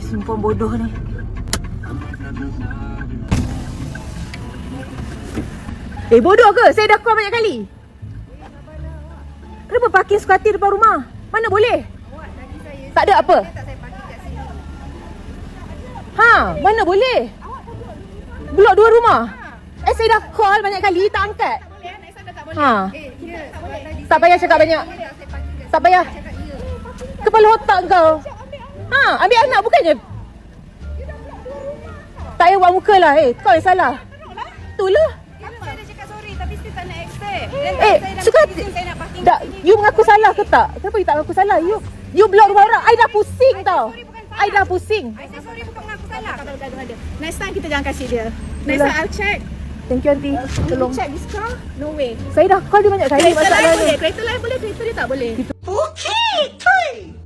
Perempuan bodoh ni. Bodoh ke? Saya dah call banyak kali. Kenapa parking suka hati depan rumah? Mana boleh? Tak ada apa? Mana boleh? Blok 2 rumah. Saya dah call banyak kali, tak angkat. Tak payah cakap banyak. Tak payah. Kepala otak kau. Ambil anak bukannya. Tak payah buat muka lah. Kau yang salah. Itulah. Saya dah cakap sorry tapi still tak nak accept. Suka hati. You mengaku salah ke tak? Kenapa you tak mengaku salah? You blok rumah orang. I dah pusing tau. I dah pusing. I say sorry bukan mengaku salah. Next time kita jangan kasih dia. Next time I'll check. Thank you aunty. Tolong. Check this car? No way. Saya dah call dia banyak kali. Kereta lain boleh, kereta dia tak boleh. Okay, 3